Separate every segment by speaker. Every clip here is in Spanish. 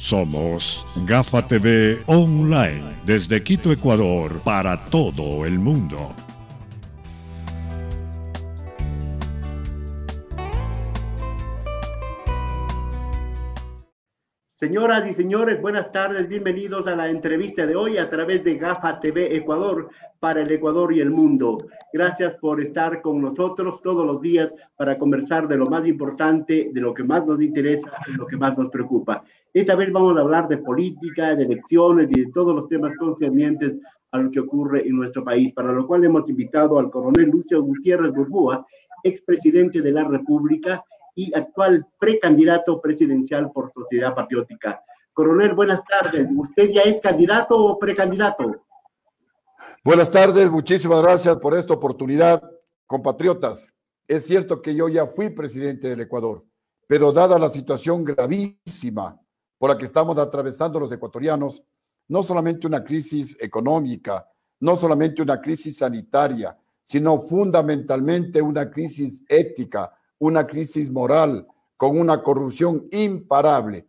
Speaker 1: Somos Gafa TV Online, desde Quito, Ecuador, para todo el mundo.
Speaker 2: Señoras y señores, buenas tardes, bienvenidos a la entrevista de hoy a través de Gafa TV Ecuador para el Ecuador y el mundo. Gracias por estar con nosotros todos los días para conversar de lo más importante, de lo que más nos interesa y lo que más nos preocupa. Esta vez vamos a hablar de política, de elecciones y de todos los temas concernientes a lo que ocurre en nuestro país, para lo cual hemos invitado al coronel Lucio Gutiérrez Burbúa, expresidente de la República y actual precandidato presidencial por Sociedad Patriótica. Coronel, buenas tardes. ¿Usted ya es candidato o precandidato?
Speaker 3: Buenas tardes, muchísimas gracias por esta oportunidad, compatriotas. Es cierto que yo ya fui presidente del Ecuador, pero dada la situación gravísima por la que estamos atravesando los ecuatorianos, no solamente una crisis económica, no solamente una crisis sanitaria, sino fundamentalmente una crisis ética, una crisis moral, con una corrupción imparable.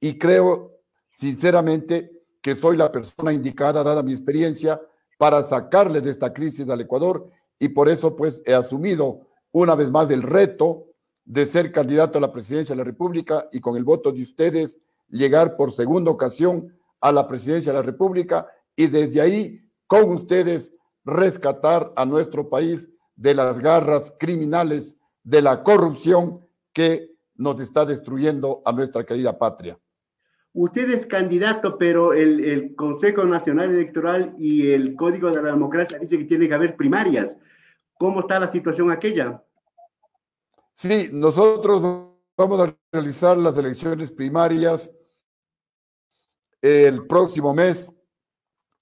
Speaker 3: Y creo, sinceramente, que soy la persona indicada, dada mi experiencia, para sacarle de esta crisis al Ecuador, y por eso, pues, he asumido una vez más el reto de ser candidato a la presidencia de la República y con el voto de ustedes llegar por segunda ocasión a la presidencia de la República y desde ahí, con ustedes, rescatar a nuestro país de las garras criminales de la corrupción que nos está destruyendo a nuestra querida patria.
Speaker 2: Usted es candidato, pero el Consejo Nacional Electoral y el Código de la Democracia dice que tiene que haber primarias. ¿Cómo está la situación aquella?
Speaker 3: Sí, nosotros vamos a realizar las elecciones primarias el próximo mes,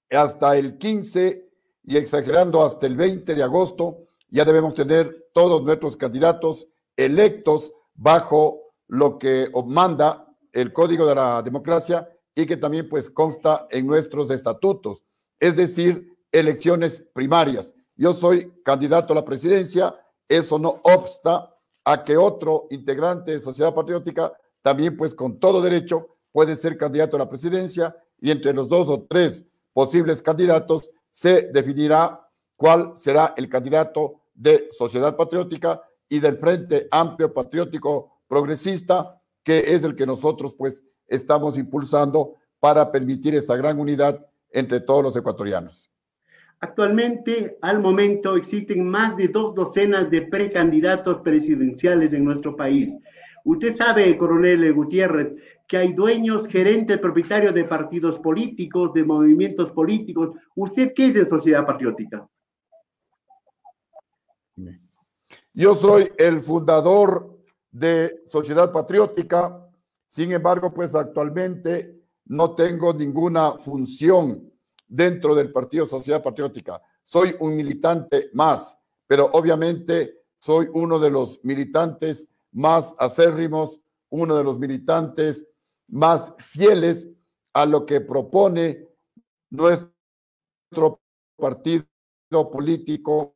Speaker 3: hasta el 15 y exagerando hasta el 20 de agosto. Ya debemos tener todos nuestros candidatos electos bajo lo que manda el Código de la Democracia y que también pues consta en nuestros estatutos, es decir, elecciones primarias. Yo soy candidato a la presidencia, eso no obsta a que otro integrante de Sociedad Patriótica también pues con todo derecho puede ser candidato a la presidencia y entre los 2 o 3 posibles candidatos se definirá cuál será el candidato de Sociedad Patriótica y del Frente Amplio Patriótico Progresista, que es el que nosotros pues estamos impulsando para permitir esa gran unidad entre todos los ecuatorianos.
Speaker 2: Actualmente, al momento, existen más de 2 docenas de precandidatos presidenciales en nuestro país. Usted sabe, coronel Gutiérrez, que hay dueños, gerentes, propietarios de partidos políticos, de movimientos políticos. ¿Usted qué es de Sociedad Patriótica?
Speaker 3: Yo soy el fundador de Sociedad Patriótica, sin embargo, pues actualmente no tengo ninguna función dentro del Partido Sociedad Patriótica. Soy un militante más, pero obviamente soy uno de los militantes más acérrimos, uno de los militantes más fieles a lo que propone nuestro partido político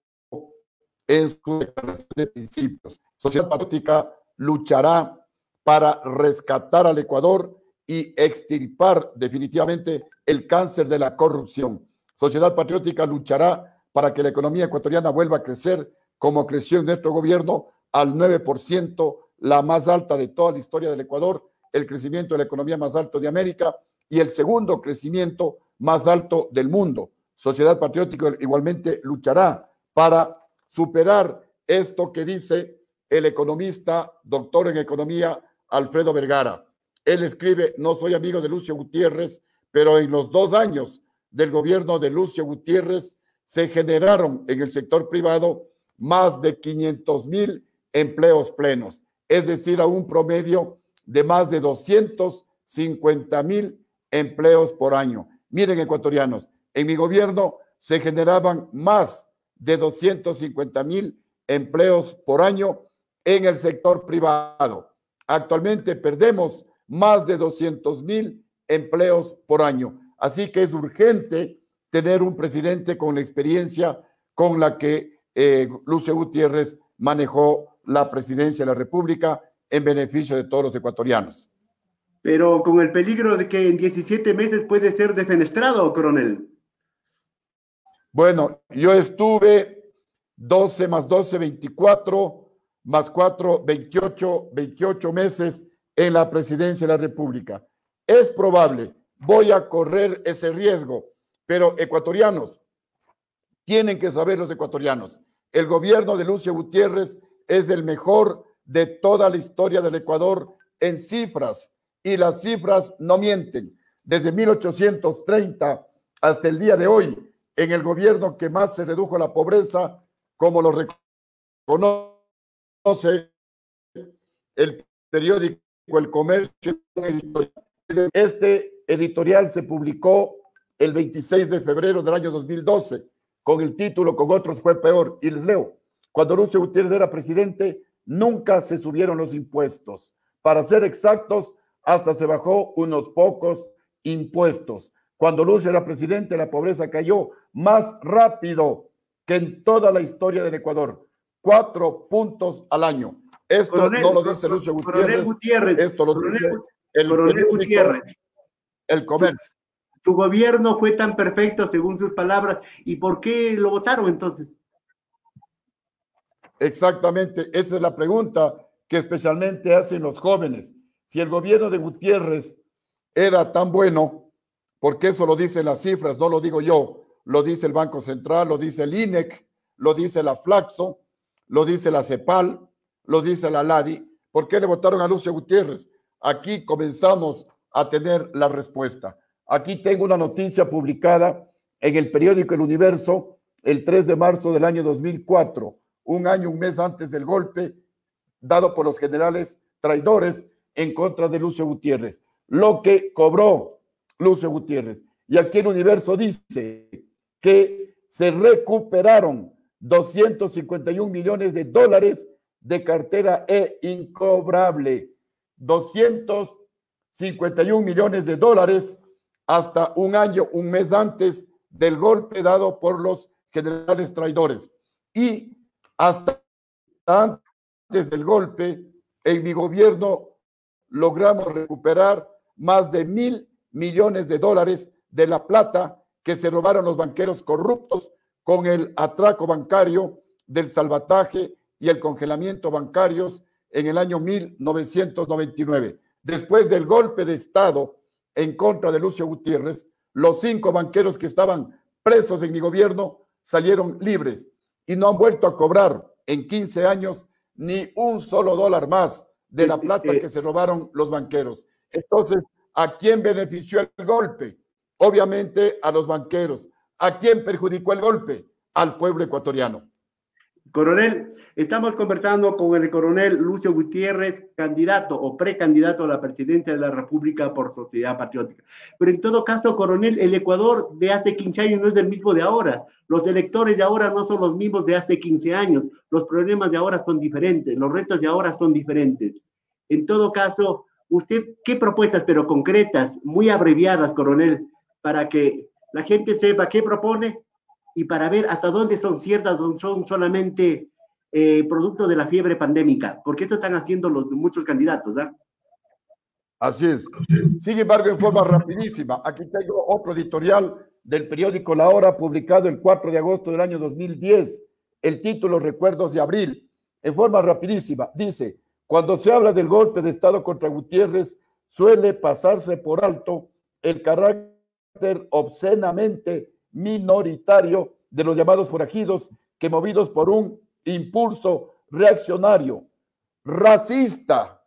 Speaker 3: en sus declaraciones de principios. Sociedad Patriótica luchará para rescatar al Ecuador y extirpar definitivamente el cáncer de la corrupción. Sociedad Patriótica luchará para que la economía ecuatoriana vuelva a crecer como creció en nuestro gobierno al 9%, la más alta de toda la historia del Ecuador, el crecimiento de la economía más alto de América y el segundo crecimiento más alto del mundo. Sociedad Patriótica igualmente luchará para superar esto que dice el economista, doctor en economía, Alfredo Vergara. Él escribe: no soy amigo de Lucio Gutiérrez, pero en los 2 años del gobierno de Lucio Gutiérrez se generaron en el sector privado más de 500,000 empleos plenos, es decir, a un promedio de más de 250,000 empleos por año. Miren, ecuatorianos, en mi gobierno se generaban más de 250,000 empleos por año en el sector privado. Actualmente perdemos más de 200,000 empleos por año. Así que es urgente tener un presidente con la experiencia con la que Lucio Gutiérrez manejó la presidencia de la República en beneficio de todos los ecuatorianos.
Speaker 2: pero con el peligro de que en 17 meses puede ser defenestrado, coronel.
Speaker 3: Bueno, yo estuve 12 más 12, 24, más 4, 28 meses en la presidencia de la República. Es probable, voy a correr ese riesgo, pero ecuatorianos, tienen que saber los ecuatorianos, el gobierno de Lucio Gutiérrez es el mejor de toda la historia del Ecuador en cifras, y las cifras no mienten. Desde 1830 hasta el día de hoy, en el gobierno que más se redujo la pobreza, como lo reconoce el periódico El Comercio. Este editorial se publicó el 26 de febrero del año 2012, con el título "Con otros fue peor", y les leo: cuando Lucio Gutiérrez era presidente, nunca se subieron los impuestos. Para ser exactos, hasta se bajó unos pocos impuestos. Cuando Lucio era presidente, la pobreza cayó más rápido que en toda la historia del Ecuador. 4 puntos al año. Esto coronel, no lo dice Lucio Gutiérrez, esto lo dice
Speaker 2: el Gutiérrez.
Speaker 3: El Comercio.
Speaker 2: Tu gobierno fue tan perfecto, según sus palabras, ¿y por qué lo votaron entonces?
Speaker 3: Exactamente, esa es la pregunta que especialmente hacen los jóvenes. Si el gobierno de Gutiérrez era tan bueno, porque eso lo dicen las cifras, no lo digo yo, lo dice el Banco Central, lo dice el INEC, lo dice la Flaxo, lo dice la CEPAL, lo dice la LADI. ¿Por qué le votaron a Lucio Gutiérrez? Aquí comenzamos a tener la respuesta. Aquí tengo una noticia publicada en el periódico El Universo el 3 de marzo del año 2004, un mes antes del golpe dado por los generales traidores en contra de Lucio Gutiérrez. Lo que cobró Lucio Gutiérrez. Y aquí El Universo dice que se recuperaron 251 millones de dólares de cartera incobrable. 251 millones de dólares hasta un mes antes del golpe dado por los generales traidores. Y hasta antes del golpe, en mi gobierno logramos recuperar más de 1.000 millones de dólares de la plata que se robaron los banqueros corruptos con el atraco bancario del salvataje y el congelamiento bancarios en el año 1999. Después del golpe de Estado en contra de Lucio Gutiérrez, los 5 banqueros que estaban presos en mi gobierno salieron libres y no han vuelto a cobrar en 15 años ni un solo dólar más de la plata que se robaron los banqueros. Entonces, ¿a quién benefició el golpe? Obviamente a los banqueros. ¿A quién perjudicó el golpe? Al pueblo ecuatoriano.
Speaker 2: Coronel, estamos conversando con el coronel Lucio Gutiérrez, candidato o precandidato a la presidencia de la República por Sociedad Patriótica. Pero en todo caso, coronel, el Ecuador de hace 15 años no es el mismo de ahora. Los electores de ahora no son los mismos de hace 15 años. Los problemas de ahora son diferentes. Los retos de ahora son diferentes. En todo caso, usted, ¿qué propuestas, pero concretas, muy abreviadas, coronel, para que la gente sepa qué propone y para ver hasta dónde son ciertas, son solamente producto de la fiebre pandémica? Porque esto están haciendo muchos candidatos, ¿verdad?
Speaker 3: Así es. Sin embargo, en forma rapidísima, aquí tengo otro editorial del periódico La Hora, publicado el 4 de agosto del año 2010. El título: Recuerdos de abril. En forma rapidísima, dice: cuando se habla del golpe de Estado contra Gutiérrez, suele pasarse por alto el carácter obscenamente minoritario de los llamados forajidos, que movidos por un impulso reaccionario, racista,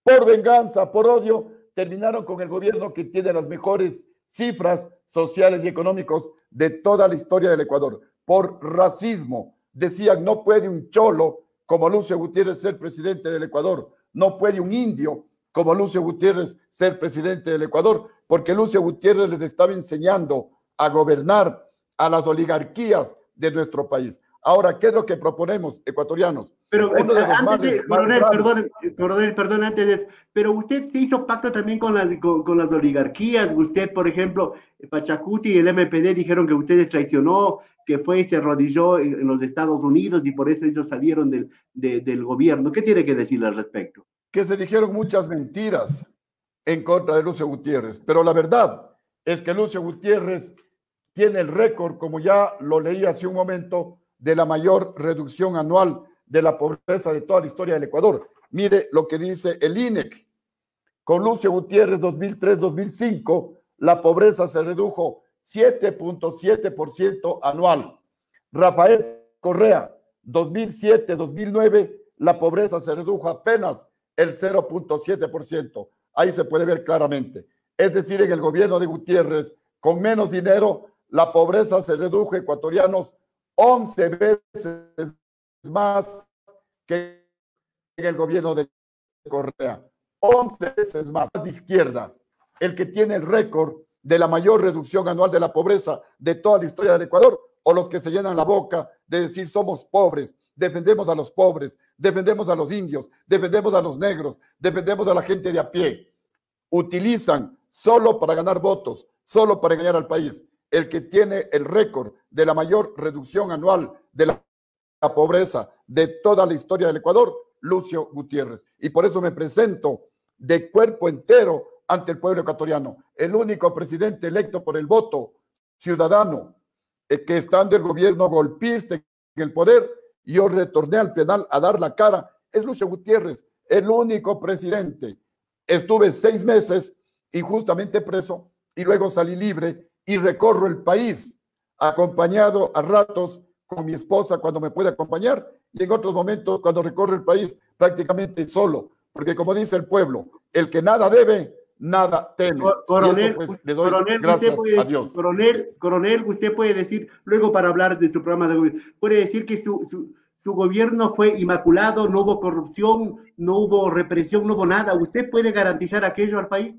Speaker 3: por venganza, por odio, terminaron con el gobierno que tiene las mejores cifras sociales y económicos de toda la historia del Ecuador. Por racismo, decían: no puede un cholo como Lucio Gutiérrez ser presidente del Ecuador, no puede un indio como Lucio Gutiérrez ser presidente del Ecuador, porque Lucio Gutiérrez les estaba enseñando a gobernar a las oligarquías de nuestro país. Ahora, ¿qué es lo que proponemos, ecuatorianos?
Speaker 2: Pero coronel, antes de eso, pero usted se hizo pacto también con las oligarquías. Usted, por ejemplo, Pachacuti y el MPD dijeron que usted les traicionó, que fue y se arrodilló en los Estados Unidos y por eso ellos salieron del gobierno. ¿Qué tiene que decir al respecto?
Speaker 3: Que se dijeron muchas mentiras. en contra de Lucio Gutiérrez. Pero la verdad es que Lucio Gutiérrez tiene el récord, como ya lo leí hace un momento, de la mayor reducción anual de la pobreza de toda la historia del Ecuador. Mire lo que dice el INEC. Con Lucio Gutiérrez 2003-2005, la pobreza se redujo 7.7% anual. Rafael Correa, 2007-2009, la pobreza se redujo apenas el 0.7%. Ahí se puede ver claramente. Es decir, en el gobierno de Gutiérrez, con menos dinero, la pobreza se redujo, ecuatorianos, 11 veces más que en el gobierno de Correa. 11 veces más de izquierda, el que tiene el récord de la mayor reducción anual de la pobreza de toda la historia del Ecuador, o los que se llenan la boca de decir somos pobres, defendemos a los pobres, defendemos a los indios, defendemos a los negros, defendemos a la gente de a pie. Utilizan solo para ganar votos, solo para engañar al país. El que tiene el récord de la mayor reducción anual de la pobreza de toda la historia del Ecuador, Lucio Gutiérrez. Y por eso me presento de cuerpo entero ante el pueblo ecuatoriano, el único presidente electo por el voto ciudadano, que estando el gobierno golpista en el poder, yo retorné al penal a dar la cara, es Lucio Gutiérrez, el único presidente. Estuve 6 meses injustamente preso y luego salí libre y recorro el país, acompañado a ratos con mi esposa cuando me puede acompañar y en otros momentos cuando recorro el país prácticamente solo, porque como dice el pueblo, el que nada debe, nada teme.
Speaker 2: Coronel,
Speaker 3: eso, pues, le doy
Speaker 2: coronel,
Speaker 3: gracias a Dios.
Speaker 2: Coronel, usted puede decir, luego para hablar de su programa de gobierno, puede decir que su gobierno fue inmaculado, no hubo corrupción, no hubo represión, no hubo nada. ¿Usted puede garantizar aquello al país?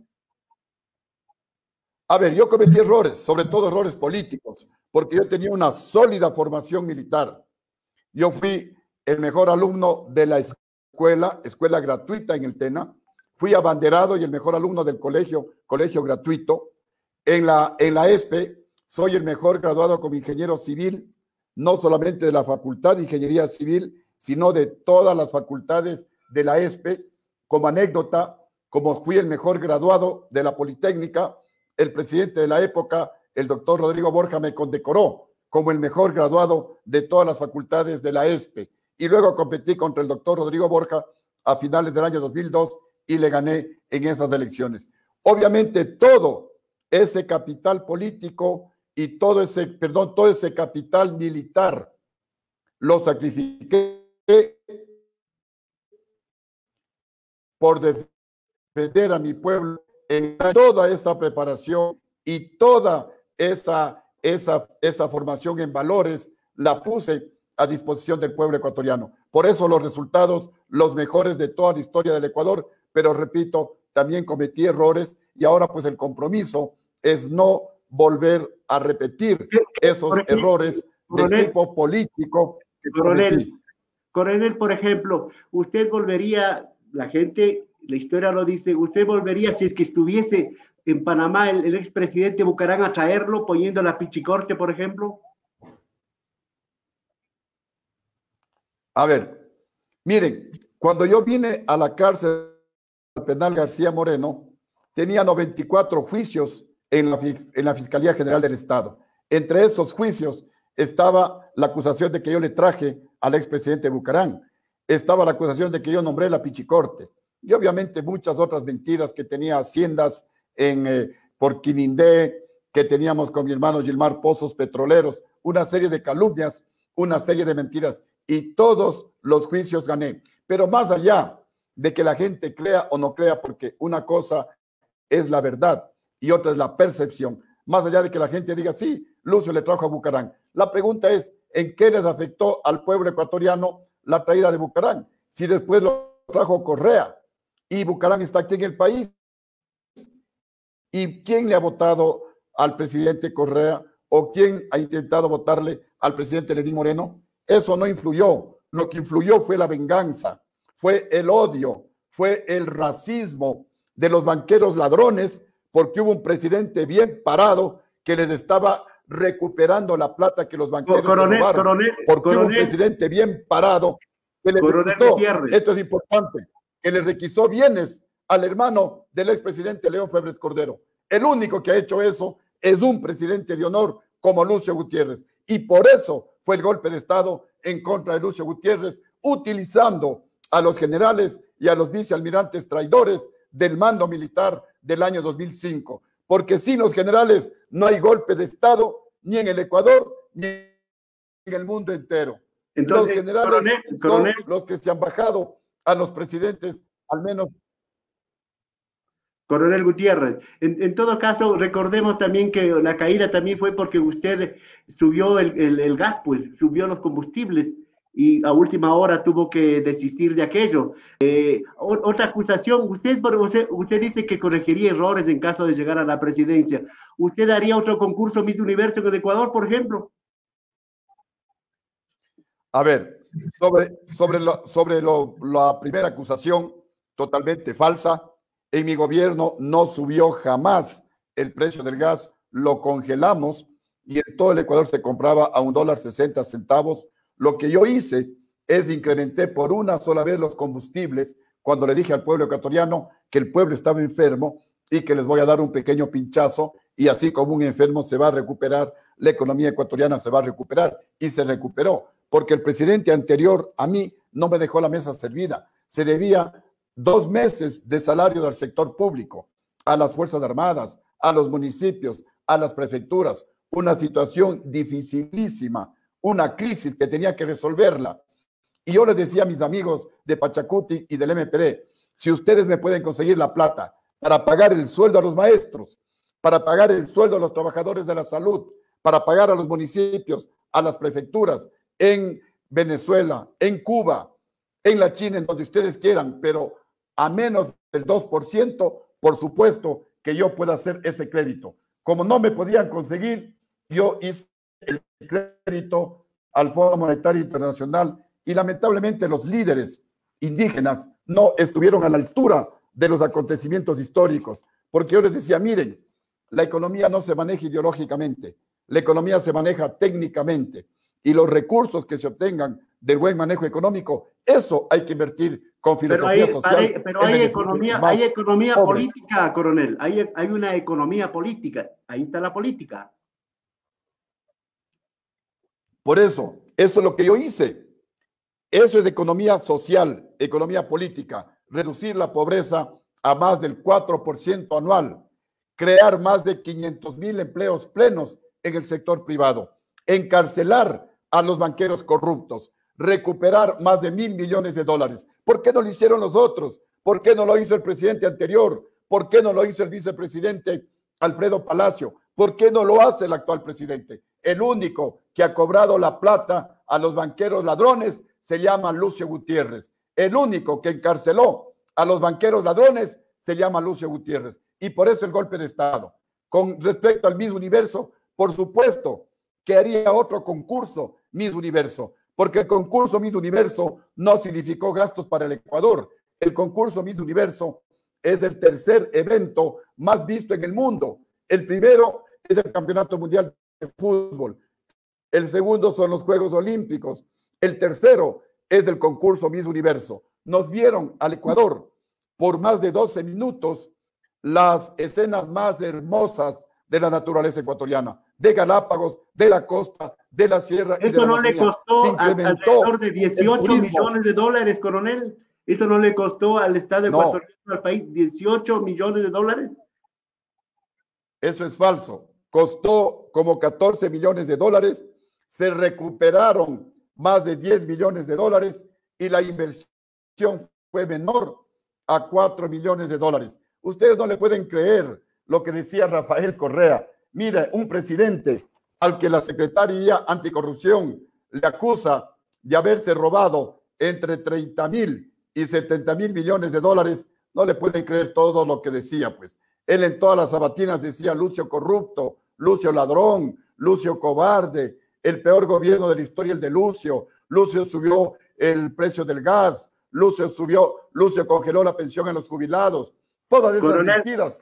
Speaker 3: A ver, yo cometí errores, sobre todo errores políticos, porque yo tenía una sólida formación militar. Yo fui el mejor alumno de la escuela gratuita en el TENA. Fui abanderado y el mejor alumno del colegio gratuito. En la ESPE soy el mejor graduado como ingeniero civil, no solamente de la Facultad de Ingeniería Civil, sino de todas las facultades de la ESPE. Como anécdota, como fui el mejor graduado de la Politécnica, el presidente de la época, el doctor Rodrigo Borja, me condecoró como el mejor graduado de todas las facultades de la ESPE. Y luego competí contra el doctor Rodrigo Borja a finales del año 2002 y le gané en esas elecciones. Obviamente todo ese capital político y todo ese capital militar lo sacrifiqué por defender a mi pueblo en toda esa preparación y toda esa formación en valores la puse a disposición del pueblo ecuatoriano. Por eso los resultados, los mejores de toda la historia del Ecuador, pero repito, también cometí errores y ahora pues el compromiso es no volver a repetir esos errores de tipo político.
Speaker 2: Coronel, por ejemplo, usted volvería, la historia lo dice, usted volvería si es que estuviese en Panamá el expresidente Bucaram a traerlo poniendo la pichicorte, por ejemplo.
Speaker 3: A ver, miren, cuando yo vine a la cárcel penal García Moreno, tenía 94 juicios en la Fiscalía General del Estado. Entre esos juicios estaba la acusación de que yo le traje al expresidente Bucaram, estaba la acusación de que yo nombré la pichicorte y obviamente muchas otras mentiras, que tenía haciendas por Quinindé, que teníamos con mi hermano Gilmar pozos petroleros, una serie de calumnias, una serie de mentiras, y todos los juicios gané. Pero más allá de que la gente crea o no crea, porque una cosa es la verdad y otra es la percepción, más allá de que la gente diga, sí, Lucio le trajo a Bucaram, la pregunta es, ¿en qué les afectó al pueblo ecuatoriano la traída de Bucaram? Si después lo trajo Correa y Bucaram está aquí en el país, ¿y quién le ha votado al presidente Correa o quién ha intentado votarle al presidente Lenín Moreno? Eso no influyó. Lo que influyó fue la venganza, fue el odio, fue el racismo de los banqueros ladrones, porque hubo un presidente bien parado que les estaba recuperando la plata que los banqueros robaron. Hubo un presidente bien parado que les requisó, esto es importante, que les requisó bienes al hermano del expresidente León Febres Cordero. El único que ha hecho eso es un presidente de honor como Lucio Gutiérrez. Y por eso fue el golpe de Estado en contra de Lucio Gutiérrez, utilizando a los generales y a los vicealmirantes traidores del mando militar del año 2005. Porque sin los generales no hay golpe de Estado ni en el Ecuador ni en el mundo entero. Entonces, los generales son los que se han bajado a los presidentes, al menos.
Speaker 2: Coronel Gutiérrez, en todo caso, recordemos también que la caída también fue porque usted subió el gas, pues subió los combustibles y a última hora tuvo que desistir de aquello. Otra acusación, usted dice que corregiría errores en caso de llegar a la presidencia. ¿Usted haría otro concurso Miss Universo en el Ecuador, por ejemplo?
Speaker 3: A ver, sobre la primera acusación, totalmente falsa. En mi gobierno no subió jamás el precio del gas, lo congelamos y en todo el Ecuador se compraba a $1.60. Lo que yo hice es incrementé por una sola vez los combustibles cuando le dije al pueblo ecuatoriano que el pueblo estaba enfermo y que les voy a dar un pequeño pinchazo y así como un enfermo se va a recuperar, la economía ecuatoriana se va a recuperar y se recuperó porque el presidente anterior a mí no me dejó la mesa servida. Se debía 2 meses de salario del sector público, a las Fuerzas Armadas, a los municipios, a las prefecturas. Una situación dificilísima, una crisis que tenía que resolverla. Y yo les decía a mis amigos de Pachacuti y del MPD, si ustedes me pueden conseguir la plata para pagar el sueldo a los maestros, para pagar el sueldo a los trabajadores de la salud, para pagar a los municipios, a las prefecturas, en Venezuela, en Cuba, en la China, en donde ustedes quieran, pero a menos del 2%, por supuesto que yo pueda hacer ese crédito. Como no me podían conseguir, yo hice el crédito al Fondo Monetario Internacional y lamentablemente los líderes indígenas no estuvieron a la altura de los acontecimientos históricos, porque yo les decía, miren, la economía no se maneja ideológicamente, la economía se maneja técnicamente y los recursos que se obtengan del buen manejo económico, eso hay que invertir con filosofía social.
Speaker 2: Pero hay economía política, coronel. Hay una economía política. Ahí está la política.
Speaker 3: Por eso es lo que yo hice. Eso es economía social, economía política. Reducir la pobreza a más del 4% anual. Crear más de 500,000 empleos plenos en el sector privado. Encarcelar a los banqueros corruptos. Recuperar más de $1,000 millones. ¿Por qué no lo hicieron los otros? ¿Por qué no lo hizo el presidente anterior? ¿Por qué no lo hizo el vicepresidente Alfredo Palacio? ¿Por qué no lo hace el actual presidente? El único que ha cobrado la plata a los banqueros ladrones se llama Lucio Gutiérrez. El único que encarceló a los banqueros ladrones se llama Lucio Gutiérrez. Y por eso el golpe de Estado. Con respecto al Miss Universo, por supuesto que haría otro concurso Miss Universo, porque el concurso Miss Universo no significó gastos para el Ecuador. El concurso Miss Universo es el tercer evento más visto en el mundo. El primero es el Campeonato Mundial de Fútbol. El segundo son los Juegos Olímpicos. El tercero es el concurso Miss Universo. Nos vieron al Ecuador por más de 12 minutos las escenas más hermosas de la naturaleza ecuatoriana, de Galápagos, de la costa, de la sierra.
Speaker 2: ¿Esto no le costó alrededor de 18 millones de dólares, coronel? ¿Esto no le costó al Estado ecuatoriano, al país, 18 millones de dólares?
Speaker 3: Eso es falso. Costó como 14 millones de dólares, se recuperaron más de 10 millones de dólares y la inversión fue menor a 4 millones de dólares. Ustedes no le pueden creer lo que decía Rafael Correa. Mira, un presidente al que la Secretaría Anticorrupción le acusa de haberse robado entre 30,000 y 70,000 millones de dólares, no le pueden creer todo lo que decía, pues. Él en todas las sabatinas decía Lucio corrupto, Lucio ladrón, Lucio cobarde, el peor gobierno de la historia, el de Lucio. Lucio subió el precio del gas, Lucio congeló la pensión a los jubilados. Todas esas mentiras.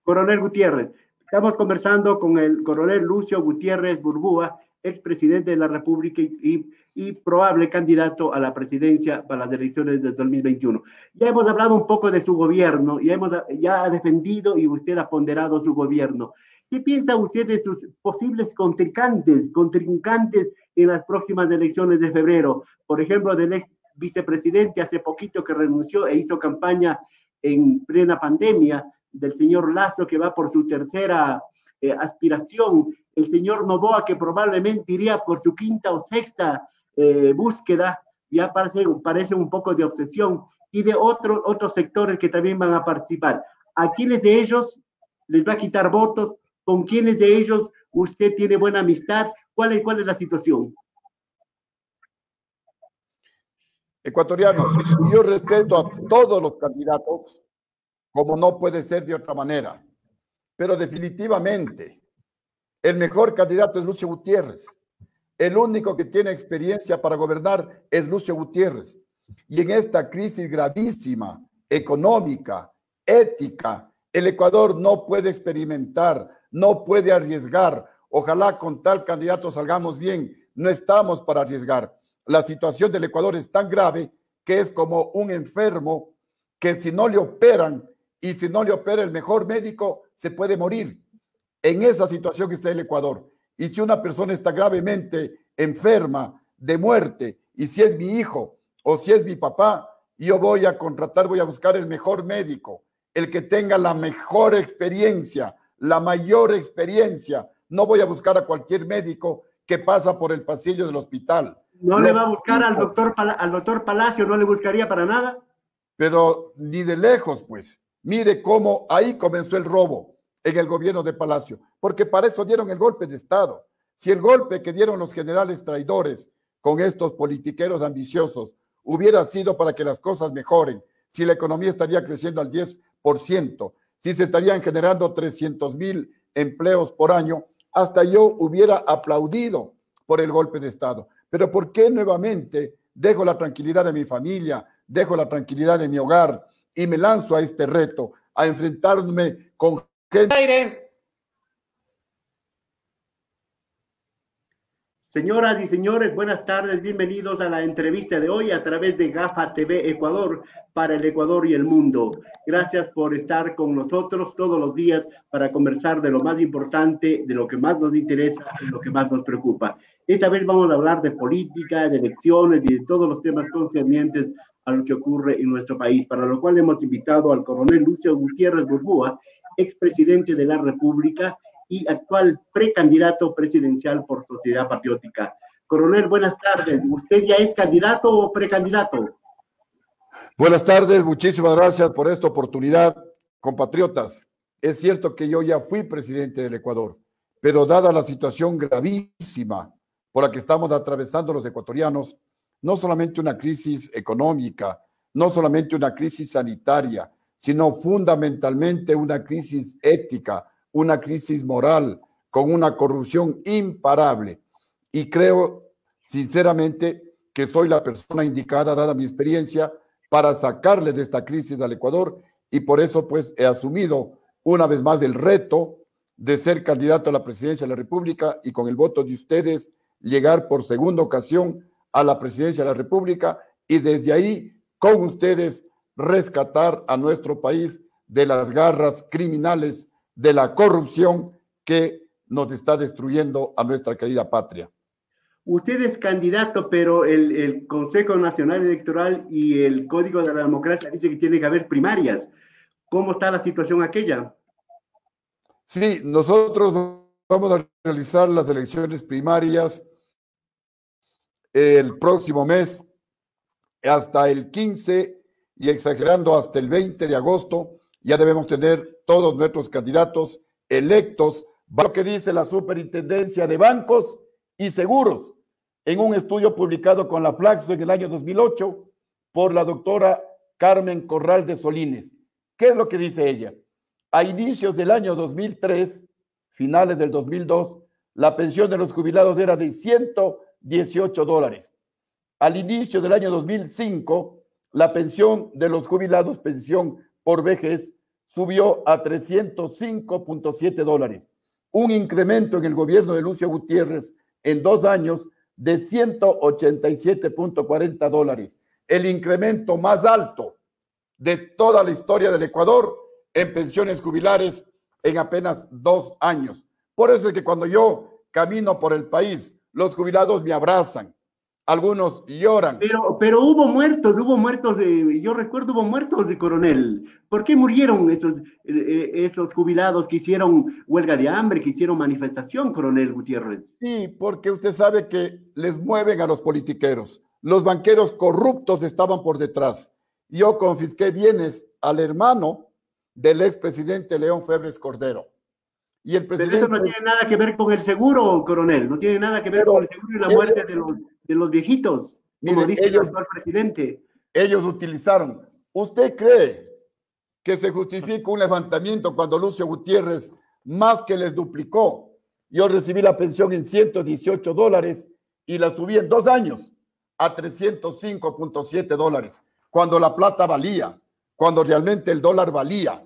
Speaker 2: Coronel Gutiérrez, estamos conversando con el coronel Lucio Gutiérrez Burbúa, expresidente de la República y probable candidato a la presidencia para las elecciones del 2021. Ya hemos hablado un poco de su gobierno, ya ha defendido y usted ha ponderado su gobierno. ¿Qué piensa usted de sus posibles contrincantes en las próximas elecciones de febrero? Por ejemplo, del ex vicepresidente hace poquito que renunció e hizo campaña en plena pandemia, del señor Lasso, que va por su tercera aspiración, el señor Noboa, que probablemente iría por su quinta o sexta búsqueda, ya parece un poco de obsesión, y de otros sectores que también van a participar. ¿A quiénes de ellos les va a quitar votos? ¿Con quiénes de ellos usted tiene buena amistad? ¿Cuál es la situación?
Speaker 3: Ecuatorianos, yo respeto a todos los candidatos, como no puede ser de otra manera, pero definitivamente el mejor candidato es Lucio Gutiérrez. El único que tiene experiencia para gobernar es Lucio Gutiérrez. Y en esta crisis gravísima, económica, ética, el Ecuador no puede experimentar, no puede arriesgar. Ojalá con tal candidato salgamos bien. No estamos para arriesgar. La situación del Ecuador es tan grave que es como un enfermo que si no le operan y si no le opera el mejor médico, se puede morir. En esa situación está el Ecuador. Y si una persona está gravemente enferma de muerte, y si es mi hijo o si es mi papá, yo voy a contratar, voy a buscar el mejor médico, el que tenga la mejor experiencia, la mayor experiencia. No voy a buscar a cualquier médico que pasa por el pasillo del hospital.
Speaker 2: ¿No le va a buscar al doctor Palacio? ¿No le buscaría para nada?
Speaker 3: Pero ni de lejos, pues. Mire cómo ahí comenzó el robo en el gobierno de Palacio, porque para eso dieron el golpe de Estado. Si el golpe que dieron los generales traidores con estos politiqueros ambiciosos hubiera sido para que las cosas mejoren, si la economía estaría creciendo al 10%, si se estarían generando 300,000 empleos por año, hasta yo hubiera aplaudido por el golpe de Estado. Pero ¿por qué nuevamente dejo la tranquilidad de mi familia, dejo la tranquilidad de mi hogar y me lanzo a este reto, a enfrentarme con gente?
Speaker 2: Señoras y señores, buenas tardes, bienvenidos a la entrevista de hoy a través de GAFA TV Ecuador para el Ecuador y el mundo. Gracias por estar con nosotros todos los días para conversar de lo más importante, de lo que más nos interesa y lo que más nos preocupa. Esta vez vamos a hablar de política, de elecciones y de todos los temas concernientes a lo que ocurre en nuestro país, para lo cual hemos invitado al coronel Lucio Gutiérrez Burgúa, expresidente de la República y actual precandidato presidencial por Sociedad Patriótica. Coronel, buenas tardes. ¿Usted ya es candidato o precandidato?
Speaker 3: Buenas tardes, muchísimas gracias por esta oportunidad, compatriotas. Es cierto que yo ya fui presidente del Ecuador, pero dada la situación gravísima por la que estamos atravesando los ecuatorianos, no solamente una crisis económica, no solamente una crisis sanitaria, sino fundamentalmente una crisis ética, una crisis moral, con una corrupción imparable. Y creo sinceramente que soy la persona indicada, dada mi experiencia, para sacarle de esta crisis al Ecuador, y por eso pues he asumido una vez más el reto de ser candidato a la presidencia de la República y con el voto de ustedes llegar por segunda ocasión a la presidencia de la República y desde ahí con ustedes rescatar a nuestro país de las garras criminales de la corrupción que nos está destruyendo a nuestra querida patria.
Speaker 2: Usted es candidato, pero el Consejo Nacional Electoral y el Código de la Democracia dice que tiene que haber primarias. ¿Cómo está la situación aquella?
Speaker 3: Sí, nosotros vamos a realizar las elecciones primarias el próximo mes, hasta el 15 y exagerando hasta el 20 de agosto. Ya debemos tener todos nuestros candidatos electos. Lo que dice la Superintendencia de Bancos y Seguros en un estudio publicado con la Flaxo en el año 2008 por la doctora Carmen Corral de Solines. ¿Qué es lo que dice ella? A inicios del año 2003, finales del 2002, la pensión de los jubilados era de $118. Al inicio del año 2005, la pensión de los jubilados, pensión por vejez, subió a $305.7. Un incremento en el gobierno de Lucio Gutiérrez en 2 años de $187.40, el incremento más alto de toda la historia del Ecuador en pensiones jubilares en apenas 2 años. Por eso es que cuando yo camino por el país, los jubilados me abrazan, algunos lloran.
Speaker 2: Pero hubo muertos, yo recuerdo hubo muertos de coronel. ¿Por qué murieron esos jubilados que hicieron huelga de hambre, que hicieron manifestación, coronel Gutiérrez?
Speaker 3: Sí, porque usted sabe que les mueven a los politiqueros. Los banqueros corruptos estaban por detrás. Yo confisqué bienes al hermano del expresidente León Febres Cordero. Y el presidente...
Speaker 2: Pero eso no tiene nada que ver con el seguro, coronel. No tiene nada que ver con el seguro y la muerte de los viejitos, como dice el actual presidente.
Speaker 3: Ellos utilizaron. ¿Usted cree que se justifica un levantamiento cuando Lucio Gutiérrez más que les duplicó? Yo recibí la pensión en $118 y la subí en 2 años a $305.7, cuando la plata valía, cuando realmente el dólar valía.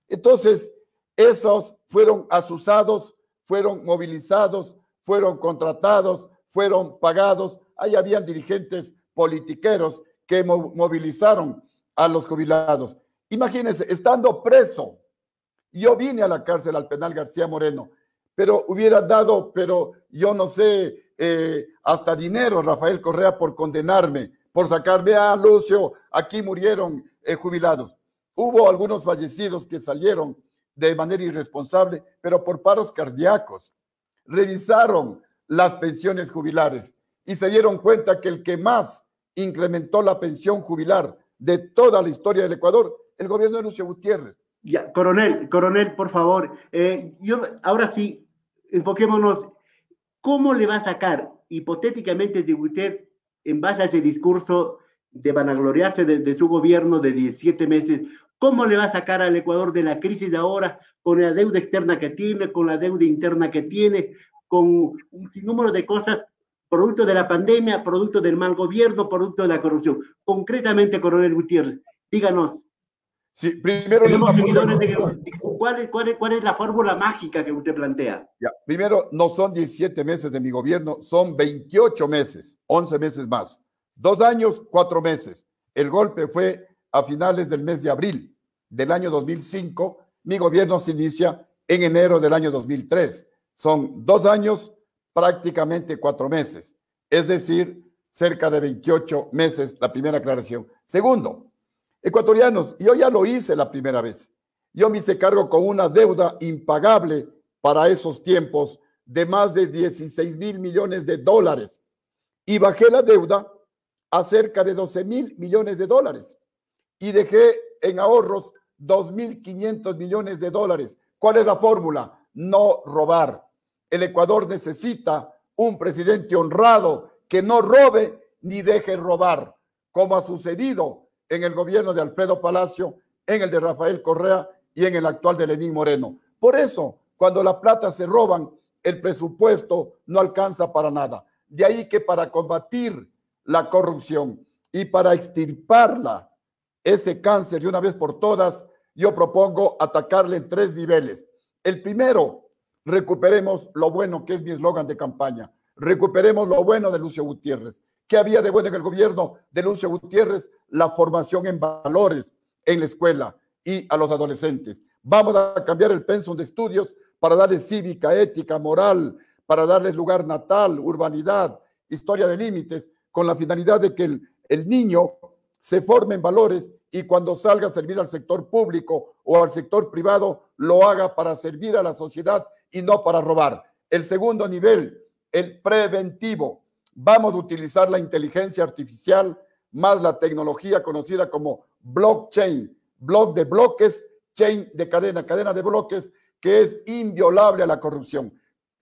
Speaker 3: Entonces, esos fueron asusados, fueron movilizados, fueron contratados, fueron pagados. Ahí habían dirigentes politiqueros que movilizaron a los jubilados. Imagínense, estando preso, yo vine a la cárcel, al penal García Moreno, pero hubiera dado, pero yo no sé, hasta dinero Rafael Correa por condenarme, por sacarme a Lucio, aquí murieron jubilados. Hubo algunos fallecidos que salieron de manera irresponsable, pero por paros cardíacos. Revisaron las pensiones jubilares y se dieron cuenta que el que más incrementó la pensión jubilar de toda la historia del Ecuador, el gobierno de Lucio Gutiérrez.
Speaker 2: Ya, coronel, por favor, ahora sí, enfoquémonos. ¿Cómo le va a sacar, hipotéticamente, si usted, en base a ese discurso de vanagloriarse de su gobierno de 17 meses, cómo le va a sacar al Ecuador de la crisis de ahora, con la deuda externa que tiene, con la deuda interna que tiene, con un sinnúmero de cosas, producto de la pandemia, producto del mal gobierno, producto de la corrupción? Concretamente, coronel Gutiérrez, díganos.
Speaker 3: Sí, primero
Speaker 2: tenemos seguidores ¿cuál es la fórmula mágica que usted plantea?
Speaker 3: Ya, primero, no son 17 meses de mi gobierno, son 28 meses, 11 meses más. 2 años, 4 meses. El golpe fue a finales del mes de abril del año 2005. Mi gobierno se inicia en enero del año 2003. Son 2 años, prácticamente 4 meses. Es decir, cerca de 28 meses, la primera aclaración. Segundo, ecuatorianos, yo ya lo hice la primera vez. Yo me hice cargo con una deuda impagable para esos tiempos de más de 16,000 millones de dólares y bajé la deuda a cerca de 12,000 millones de dólares y dejé en ahorros 2,500 millones de dólares. ¿Cuál es la fórmula? No robar. El Ecuador necesita un presidente honrado que no robe ni deje robar, como ha sucedido en el gobierno de Alfredo Palacio, en el de Rafael Correa y en el actual de Lenín Moreno. Por eso, cuando la plata se roban, el presupuesto no alcanza para nada. De ahí que para combatir la corrupción y para extirparla, ese cáncer de una vez por todas, yo propongo atacarle en 3 niveles. El primero, recuperemos lo bueno, que es mi eslogan de campaña. Recuperemos lo bueno de Lucio Gutiérrez. ¿Qué había de bueno en el gobierno de Lucio Gutiérrez? La formación en valores en la escuela y a los adolescentes. Vamos a cambiar el pensum de estudios para darles cívica, ética, moral, para darles lugar natal, urbanidad, historia de límites, con la finalidad de que el niño se forme en valores y cuando salga a servir al sector público o al sector privado, lo haga para servir a la sociedad y no para robar. El segundo nivel, el preventivo. Vamos a utilizar la inteligencia artificial más la tecnología conocida como blockchain, block de bloques, chain de cadena, cadena de bloques, que es inviolable a la corrupción.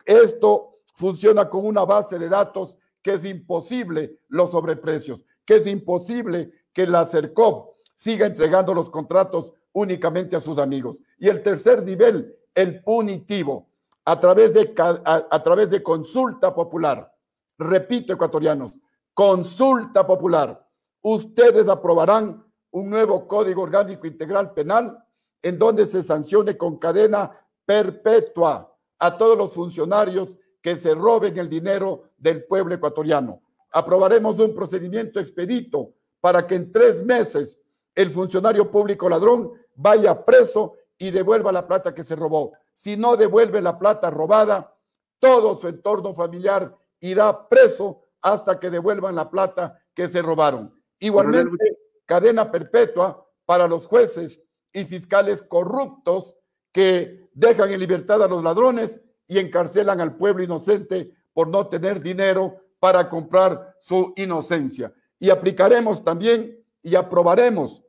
Speaker 3: Esto funciona con una base de datos que es imposible los sobreprecios, que es imposible que la CERCOP siga entregando los contratos únicamente a sus amigos. Y el tercer nivel, el punitivo, a través de consulta popular. Repito, ecuatorianos, consulta popular. Ustedes aprobarán un nuevo Código Orgánico Integral Penal en donde se sancione con cadena perpetua a todos los funcionarios que se roben el dinero del pueblo ecuatoriano. Aprobaremos un procedimiento expedito para que en 3 meses el funcionario público ladrón vaya preso y devuelva la plata que se robó. Si no devuelve la plata robada, todo su entorno familiar irá preso hasta que devuelvan la plata que se robaron. Igualmente, cadena perpetua para los jueces y fiscales corruptos que dejan en libertad a los ladrones y encarcelan al pueblo inocente por no tener dinero para comprar su inocencia. Y aplicaremos también y aprobaremos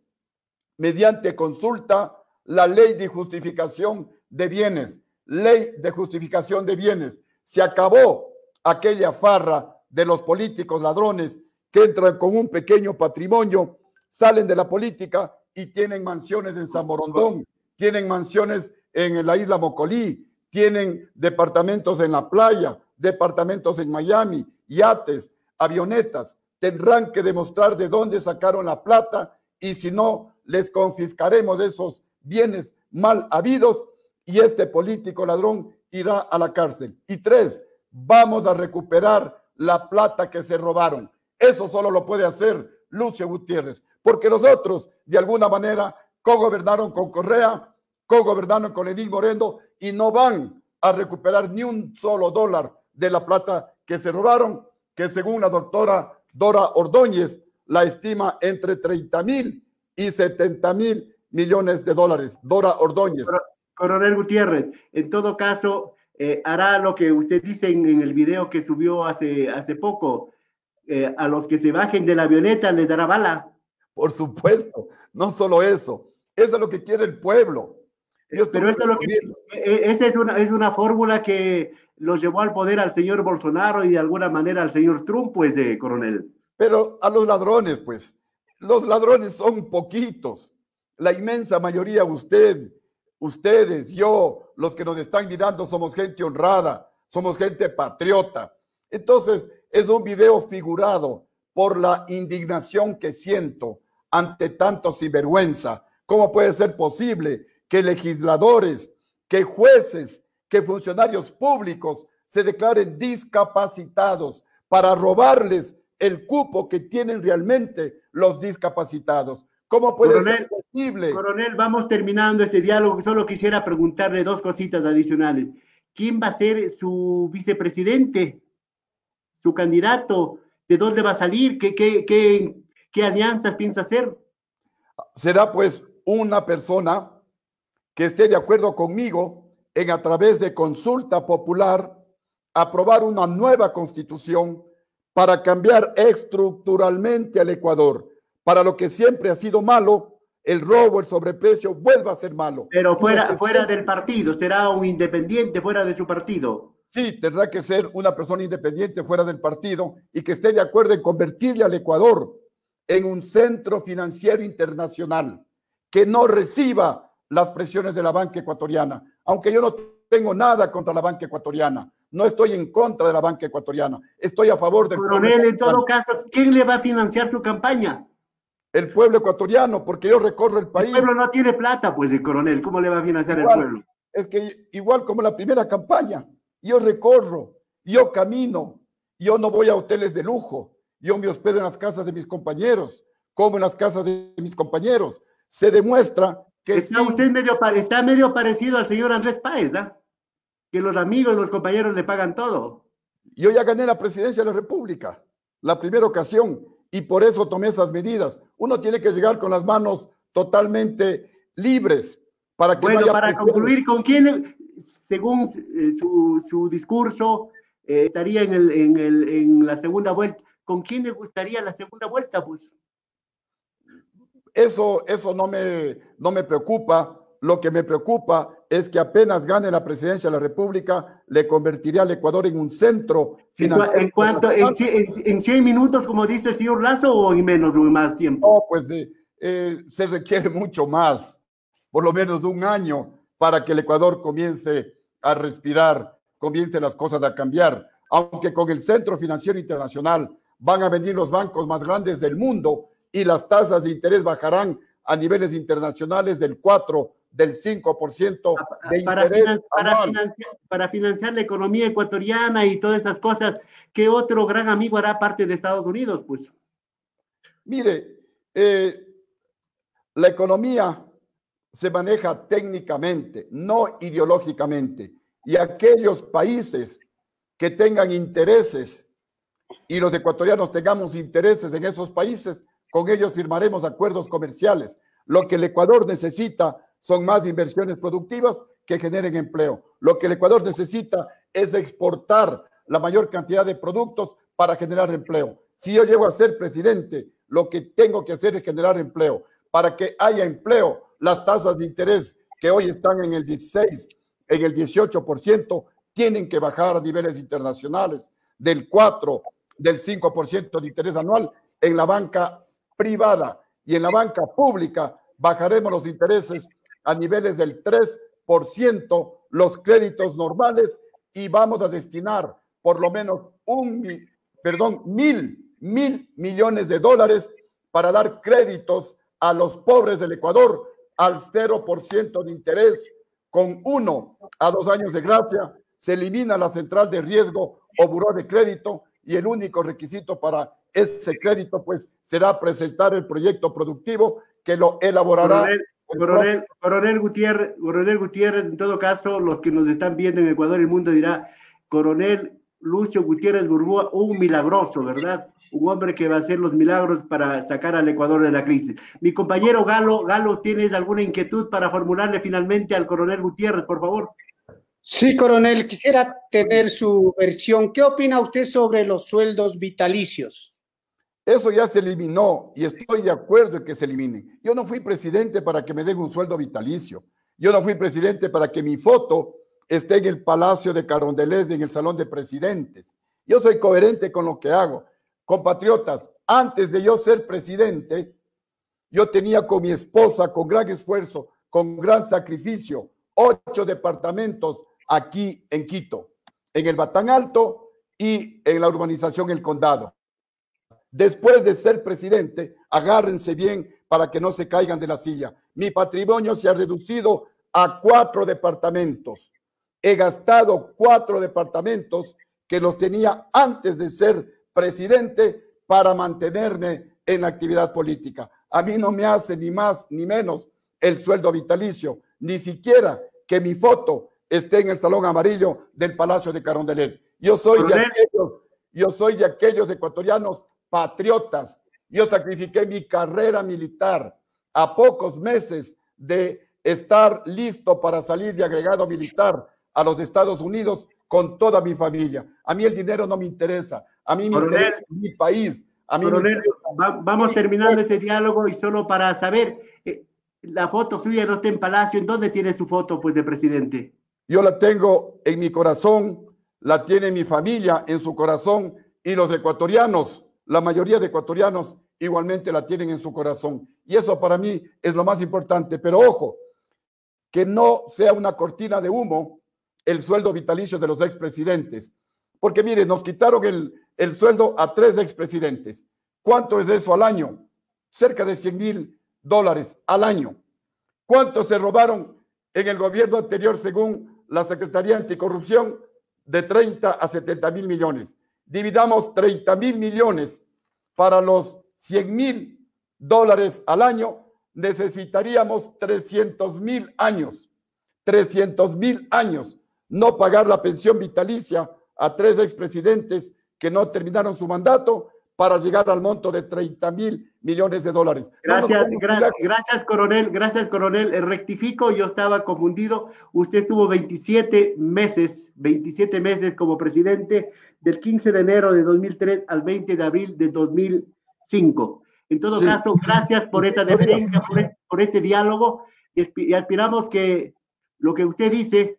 Speaker 3: mediante consulta la ley de justificación de bienes. Ley de justificación de bienes. Se acabó aquella farra de los políticos ladrones que entran con un pequeño patrimonio, salen de la política y tienen mansiones en San Borondón, tienen mansiones en la isla Mocolí, tienen departamentos en la playa, departamentos en Miami, yates, avionetas. Tendrán que demostrar de dónde sacaron la plata y si no, les confiscaremos esos bienes mal habidos y este político ladrón irá a la cárcel. Y 3, vamos a recuperar la plata que se robaron. Eso solo lo puede hacer Lucio Gutiérrez, porque los otros, de alguna manera, cogobernaron con Correa, cogobernaron con Lenín Moreno y no van a recuperar ni un solo dólar de la plata que se robaron, que según la doctora Dora Ordóñez la estima entre 30.000 y 70.000 millones de dólares. Dora Ordóñez.
Speaker 2: Coronel Gutiérrez, en todo caso, hará lo que usted dice en el video que subió hace poco. A los que se bajen de la avioneta les dará bala.
Speaker 3: Por supuesto, no solo eso. Eso es lo que quiere el pueblo.
Speaker 2: Pero eso es lo que, esa es una fórmula que los llevó al poder al señor Bolsonaro y de alguna manera al señor Trump, pues, coronel.
Speaker 3: Pero a los ladrones, pues, los ladrones son poquitos. La inmensa mayoría, ustedes, yo, los que nos están mirando, somos gente honrada, somos gente patriota. Entonces, es un video figurado por la indignación que siento ante tanto sinvergüenza. ¿Cómo puede ser posible que legisladores, que jueces, que funcionarios públicos se declaren discapacitados para robarles el cupo que tienen realmente los discapacitados? ¿Cómo puede ser posible?
Speaker 2: Coronel, vamos terminando este diálogo. Solo quisiera preguntarle 2 cositas adicionales. ¿Quién va a ser su vicepresidente? ¿Su candidato? ¿De dónde va a salir? ¿Qué alianzas piensa hacer?
Speaker 3: Será pues una persona que esté de acuerdo conmigo en a través de consulta popular aprobar una nueva constitución para cambiar estructuralmente al Ecuador. Para lo que siempre ha sido malo, el robo, el sobreprecio, vuelva a ser malo.
Speaker 2: Pero fuera del partido, será un independiente fuera de su partido.
Speaker 3: Sí, tendrá que ser una persona independiente fuera del partido y que esté de acuerdo en convertirle al Ecuador en un centro financiero internacional, que no reciba las presiones de la banca ecuatoriana. Aunque yo no tengo nada contra la banca ecuatoriana, no estoy en contra de la banca ecuatoriana, estoy a favor del pueblo
Speaker 2: ecuatoriano. Coronel, en todo caso, ¿quién le va a financiar su campaña?
Speaker 3: El pueblo ecuatoriano, porque yo recorro el país.
Speaker 2: El pueblo no tiene plata, pues, coronel, ¿cómo le va a financiar el pueblo?
Speaker 3: Es que igual como la primera campaña, yo recorro, yo camino, yo no voy a hoteles de lujo, yo me hospedo en las casas de mis compañeros, como en las casas de mis compañeros. Se demuestra que
Speaker 2: usted está medio parecido al señor Andrés Páez, ¿ah? Que los amigos, los compañeros le pagan todo.
Speaker 3: Yo ya gané la presidencia de la República, la primera ocasión, y por eso tomé esas medidas. Uno tiene que llegar con las manos totalmente libres para que
Speaker 2: bueno, para concluir, ¿con quién, según su discurso, estaría en la segunda vuelta? ¿Con quién le gustaría la segunda vuelta, pues?
Speaker 3: Eso no me preocupa. Lo que me preocupa es que apenas gane la presidencia de la República, le convertiría al Ecuador en un centro financiero.
Speaker 2: ¿En 100 minutos, como dice el señor Lazo, o en menos o en más tiempo?
Speaker 3: No, pues se requiere mucho más, por lo menos 1 año, para que el Ecuador comience a respirar, comiencen las cosas a cambiar. Aunque con el Centro Financiero Internacional van a venir los bancos más grandes del mundo y las tasas de interés bajarán a niveles internacionales del 4 del 5% de
Speaker 2: para,
Speaker 3: interés anual.
Speaker 2: para financiar la economía ecuatoriana y todas esas cosas. ¿Qué otro gran amigo hará parte de Estados Unidos? Pues
Speaker 3: Mire, la economía se maneja técnicamente, no ideológicamente. Y aquellos países que tengan intereses y los ecuatorianos tengamos intereses en esos países, con ellos firmaremos acuerdos comerciales. Lo que el Ecuador necesita son más inversiones productivas que generen empleo. Lo que el Ecuador necesita es exportar la mayor cantidad de productos para generar empleo. Si yo llego a ser presidente, lo que tengo que hacer es generar empleo. Para que haya empleo, las tasas de interés que hoy están en el 16, en el 18%, tienen que bajar a niveles internacionales del 4, del 5% de interés anual en la banca privada, y en la banca pública bajaremos los intereses a niveles del 3%, los créditos normales, y vamos a destinar por lo menos mil millones de dólares para dar créditos a los pobres del Ecuador al 0% de interés, con 1 a 2 años de gracia. Se elimina la central de riesgo o buró de crédito, y el único requisito para ese crédito pues será presentar el proyecto productivo que lo elaborará.
Speaker 2: Coronel Gutiérrez, en todo caso, los que nos están viendo en Ecuador y el mundo dirá, Coronel Lucio Gutiérrez Burbuja, un milagroso, ¿verdad? Un hombre que va a hacer los milagros para sacar al Ecuador de la crisis. Mi compañero Galo, ¿tienes alguna inquietud para formularle finalmente al coronel Gutiérrez, por favor?
Speaker 4: Sí, coronel, quisiera tener su versión. ¿Qué opina usted sobre los sueldos vitalicios?
Speaker 3: Eso ya se eliminó y estoy de acuerdo en que se elimine. Yo no fui presidente para que me den un sueldo vitalicio. Yo no fui presidente para que mi foto esté en el Palacio de Carondelet, en el Salón de Presidentes. Yo soy coherente con lo que hago. Compatriotas, antes de yo ser presidente, yo tenía con mi esposa, con gran esfuerzo, con gran sacrificio, 8 departamentos aquí en Quito, en el Batán Alto y en la urbanización El Condado. Después de ser presidente, agárrense bien para que no se caigan de la silla. Mi patrimonio se ha reducido a 4 departamentos. He gastado 4 departamentos que los tenía antes de ser presidente para mantenerme en la actividad política. A mí no me hace ni más ni menos el sueldo vitalicio, ni siquiera que mi foto esté en el Salón Amarillo del Palacio de Carondelet. Yo soy de aquellos ecuatorianos patriotas. Yo sacrifiqué mi carrera militar a pocos meses de estar listo para salir de agregado militar a los Estados Unidos con toda mi familia. A mí el dinero no me interesa. A mí me interesa mi país. A mí
Speaker 2: coronel, vamos terminando este diálogo y solo para saber, la foto suya no está en Palacio. ¿En dónde tiene su foto, pues, de presidente?
Speaker 3: Yo la tengo en mi corazón, la tiene mi familia en su corazón, y los ecuatorianos, la mayoría de ecuatorianos igualmente la tienen en su corazón. Y eso para mí es lo más importante. Pero ojo, que no sea una cortina de humo el sueldo vitalicio de los expresidentes. Porque mire, nos quitaron el sueldo a 3 expresidentes. ¿Cuánto es eso al año? Cerca de $100,000 al año. ¿Cuánto se robaron en el gobierno anterior según la Secretaría Anticorrupción? De 30 a 70 mil millones. Dividamos 30 mil millones para los $100,000 al año, necesitaríamos 300,000 años. 300,000 años. No pagar la pensión vitalicia a 3 expresidentes que no terminaron su mandato para llegar al monto de 30,000 millones de dólares.
Speaker 2: Gracias, coronel. Gracias, coronel. Rectifico, yo estaba confundido. Usted estuvo 27 meses como presidente, del 15 de enero de 2003 al 20 de abril de 2005. En todo caso, gracias por esta deferencia, por este diálogo, y aspiramos que lo que usted dice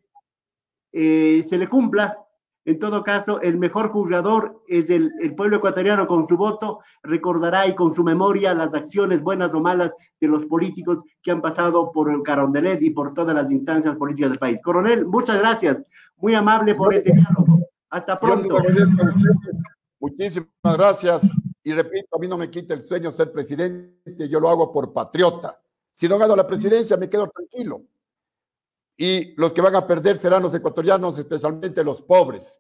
Speaker 2: se le cumpla. En todo caso, el mejor juzgador es el pueblo ecuatoriano. Con su voto recordará, y con su memoria, las acciones buenas o malas de los políticos que han pasado por el Carondelet y por todas las instancias políticas del país. Coronel, muchas gracias. Muy amable por este diálogo. Hasta pronto.
Speaker 3: Muchísimas gracias. Y repito, a mí no me quita el sueño ser presidente. Yo lo hago por patriota. Si no gano la presidencia, me quedo tranquilo. y los que van a perder serán los ecuatorianos, especialmente los pobres.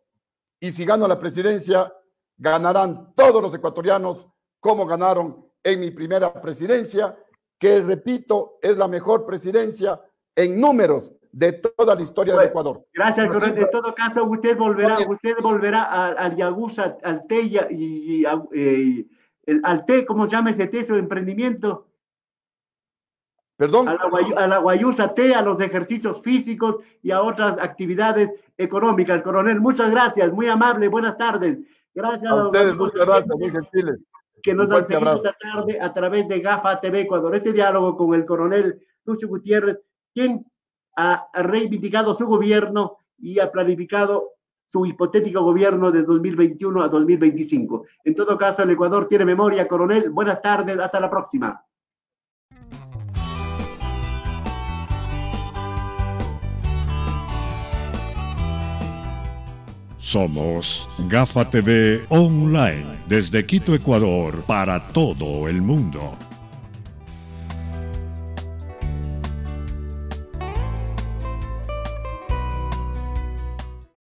Speaker 3: Y si gano la presidencia, ganarán todos los ecuatorianos como ganaron en mi primera presidencia, que, repito, es la mejor presidencia en números de toda la historia del Ecuador.
Speaker 2: Gracias, coronel. En todo caso, usted volverá al Yagusa, al té al té, ¿cómo se llama ese té, su emprendimiento?
Speaker 3: ¿Perdón?
Speaker 2: A la Guayusa Té, a los ejercicios físicos y a otras actividades económicas. Coronel, muchas gracias, muy amable, buenas tardes. Gracias
Speaker 3: a ustedes, muchas gracias, muy gentiles.
Speaker 2: Que nos han seguido esta tarde a través de GAFA TV Ecuador. Este diálogo con el coronel Lucio Gutiérrez, quien ha reivindicado su gobierno y ha planificado su hipotético gobierno de 2021 a 2025. En todo caso, el Ecuador tiene memoria, coronel. Buenas tardes, hasta la próxima.
Speaker 1: Somos GAFA TV Online, desde Quito, Ecuador, para todo el mundo.